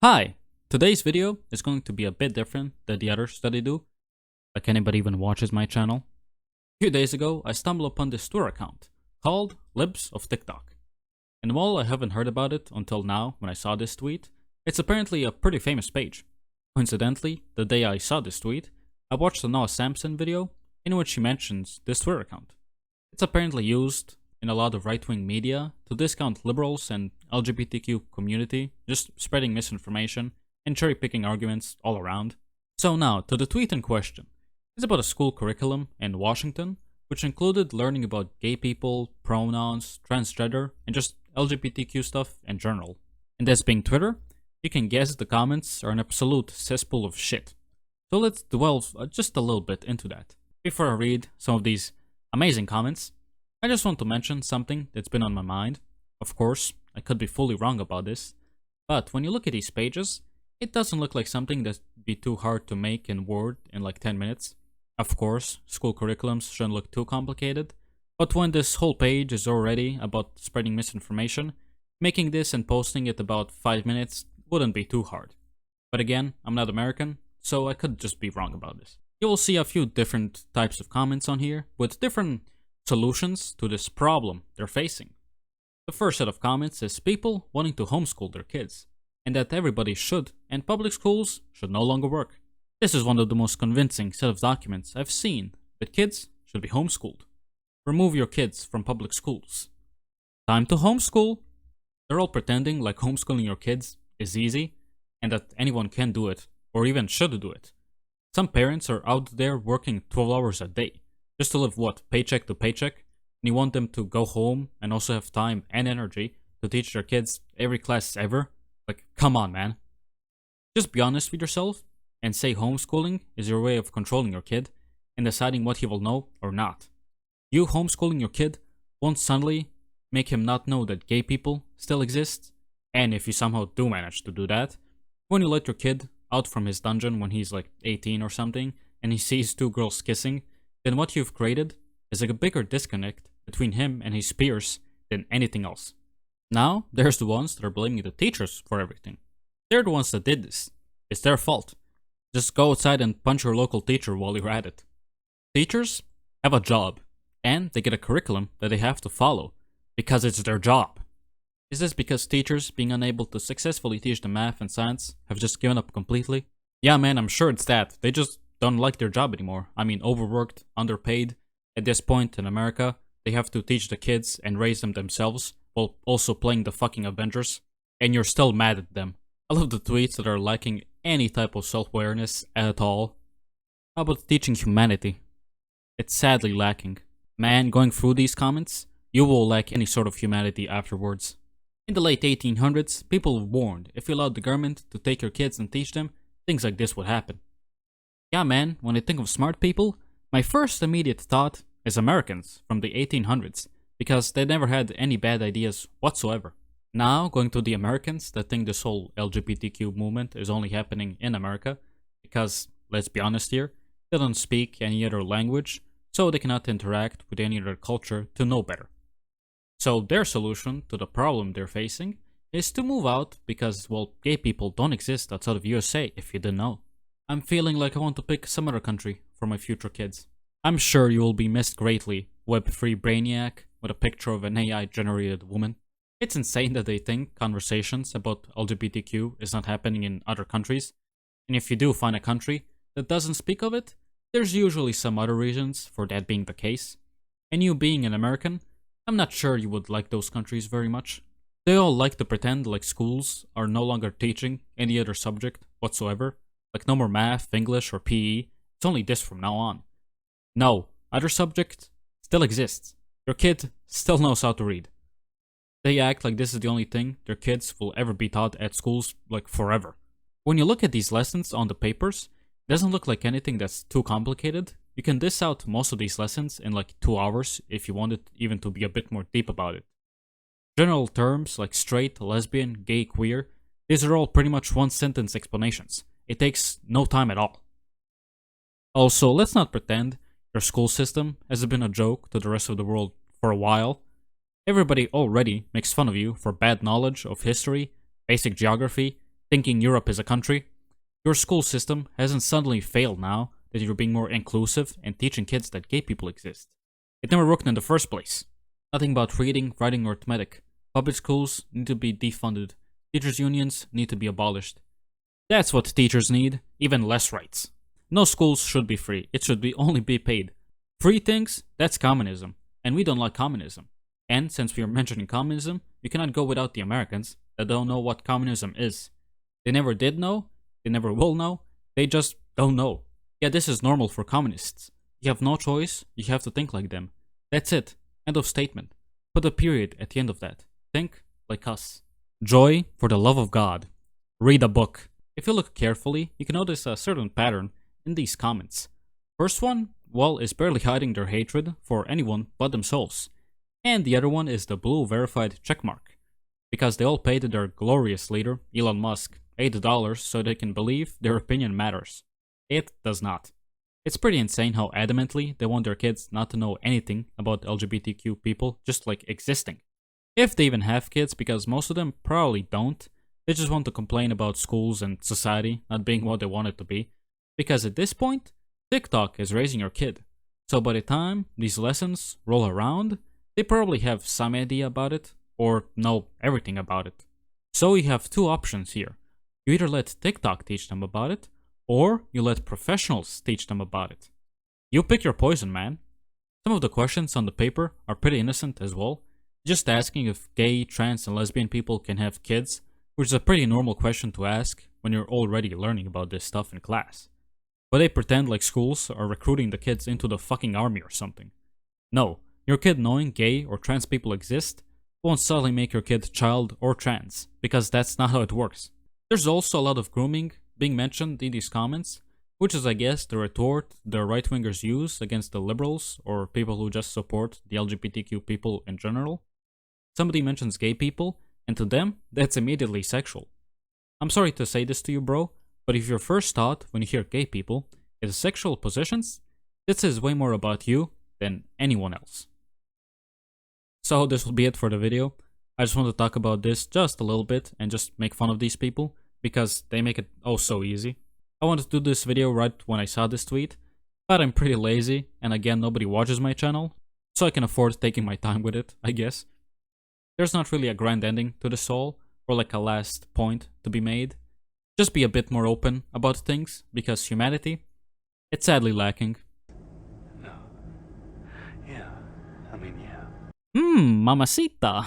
Hi! Today's video is going to be a bit different than the others that I do, like anybody even watches my channel. A few days ago, I stumbled upon this Twitter account called Libs of TikTok. And while I haven't heard about it until now when I saw this tweet, it's apparently a pretty famous page. Coincidentally, the day I saw this tweet, I watched a Noah Samson video in which he mentions this Twitter account. It's apparently used in a lot of right-wing media to discount liberals and LGBTQ community, just spreading misinformation and cherry-picking arguments all around. So now, to the tweet in question. It's about a school curriculum in Washington, which included learning about gay people, pronouns, transgender, and just LGBTQ stuff in general. And this being Twitter, you can guess the comments are an absolute cesspool of shit. So let's delve just a little bit into that. Before I read some of these amazing comments, I just want to mention something that's been on my mind. Of course, I could be fully wrong about this, but when you look at these pages, it doesn't look like something that'd be too hard to make in Word in like 10 minutes. Of course, school curriculums shouldn't look too complicated, but when this whole page is already about spreading misinformation, making this and posting it about 5 minutes wouldn't be too hard. But again, I'm not American, so I could just be wrong about this. You will see a few different types of comments on here with different solutions to this problem they're facing. The first set of comments is people wanting to homeschool their kids, and that everybody should, and public schools should no longer work. This is one of the most convincing set of documents I've seen that kids should be homeschooled. Remove your kids from public schools. Time to homeschool. They're all pretending like homeschooling your kids is easy, and that anyone can do it, or even should do it. Some parents are out there working 12 hours a day, just to live paycheck to paycheck, and you want them to go home and also have time and energy to teach their kids every class ever? Like, come on, man. Just be honest with yourself and say homeschooling is your way of controlling your kid and deciding what he will know or not. You homeschooling your kid won't suddenly make him not know that gay people still exist, and if you somehow do manage to do that, when you let your kid out from his dungeon when he's like 18 or something and he sees two girls kissing, then what you've created is like a bigger disconnect between him and his peers than anything else. Now, there's the ones that are blaming the teachers for everything. They're the ones that did this. It's their fault. Just go outside and punch your local teacher while you're at it. Teachers have a job, and they get a curriculum that they have to follow, because it's their job. Is this because teachers, being unable to successfully teach the math and science, have just given up completely? Yeah man, I'm sure it's that. They just don't like their job anymore. I mean, overworked, underpaid. At this point in America, they have to teach the kids and raise them themselves, while also playing the fucking Avengers, and you're still mad at them. I love the tweets that are lacking any type of self-awareness at all. How about teaching humanity? It's sadly lacking. Man, going through these comments, you will lack any sort of humanity afterwards. In the late 1800s, people were warned if you allowed the government to take your kids and teach them, things like this would happen. Yeah man, when I think of smart people, my first immediate thought is Americans from the 1800s, because they never had any bad ideas whatsoever. Now, going to the Americans that think this whole LGBTQ movement is only happening in America, because, let's be honest here, they don't speak any other language, so they cannot interact with any other culture to know better. So their solution to the problem they're facing is to move out because, well, gay people don't exist outside of USA, if you didn't know. I'm feeling like I want to pick some other country for my future kids. I'm sure you will be missed greatly, Web3 brainiac with a picture of an AI-generated woman. It's insane that they think conversations about LGBTQ is not happening in other countries, and if you do find a country that doesn't speak of it, there's usually some other reasons for that being the case. And you being an American, I'm not sure you would like those countries very much. They all like to pretend like schools are no longer teaching any other subject whatsoever. Like no more math, English, or PE. It's only this from now on. No, other subject still exists. Your kid still knows how to read. They act like this is the only thing their kids will ever be taught at schools like forever. When you look at these lessons on the papers, it doesn't look like anything that's too complicated. You can diss out most of these lessons in like 2 hours if you wanted even to be a bit more deep about it. General terms like straight, lesbian, gay, queer, these are all pretty much one sentence explanations. It takes no time at all. Also, let's not pretend your school system has been a joke to the rest of the world for a while. Everybody already makes fun of you for bad knowledge of history, basic geography, thinking Europe is a country. Your school system hasn't suddenly failed now that you're being more inclusive and teaching kids that gay people exist. It never worked in the first place. Nothing about reading, writing, or arithmetic. Public schools need to be defunded. Teachers' unions need to be abolished. That's what teachers need, even less rights. No schools should be free, it should be only be paid. Free things, that's communism, and we don't like communism. And since we are mentioning communism, you cannot go without the Americans that don't know what communism is. They never did know, they never will know, they just don't know. Yeah, this is normal for communists. You have no choice, you have to think like them. That's it. End of statement. Put a period at the end of that. Think like us. Joy, for the love of God. Read a book. If you look carefully, you can notice a certain pattern in these comments. First one, well, is barely hiding their hatred for anyone but themselves. And the other one is the blue verified checkmark. Because they all paid their glorious leader, Elon Musk, $8 so they can believe their opinion matters. It does not. It's pretty insane how adamantly they want their kids not to know anything about LGBTQ people just like existing. If they even have kids, because most of them probably don't, they just want to complain about schools and society not being what they want it to be. Because at this point, TikTok is raising your kid. So by the time these lessons roll around, they probably have some idea about it, or know everything about it. So you have two options here. You either let TikTok teach them about it, or you let professionals teach them about it. You pick your poison, man. Some of the questions on the paper are pretty innocent as well. Just asking if gay, trans, and lesbian people can have kids, which is a pretty normal question to ask when you're already learning about this stuff in class. But they pretend like schools are recruiting the kids into the fucking army or something. No, your kid knowing gay or trans people exist won't suddenly make your kid child or trans, because that's not how it works. There's also a lot of grooming being mentioned in these comments, which is, I guess, the retort the right-wingers use against the liberals or people who just support the LGBTQ people in general. Somebody mentions gay people, and to them, that's immediately sexual. I'm sorry to say this to you, bro, but if your first thought when you hear gay people is sexual positions, this is way more about you than anyone else. So this will be it for the video. I just want to talk about this just a little bit and just make fun of these people, because they make it oh so easy. I wanted to do this video right when I saw this tweet, but I'm pretty lazy, and again nobody watches my channel, so I can afford taking my time with it, I guess. There's not really a grand ending to this all, or like a last point to be made. Just be a bit more open about things, because humanity, it's sadly lacking. No. Yeah. I mean, yeah. Mamacita.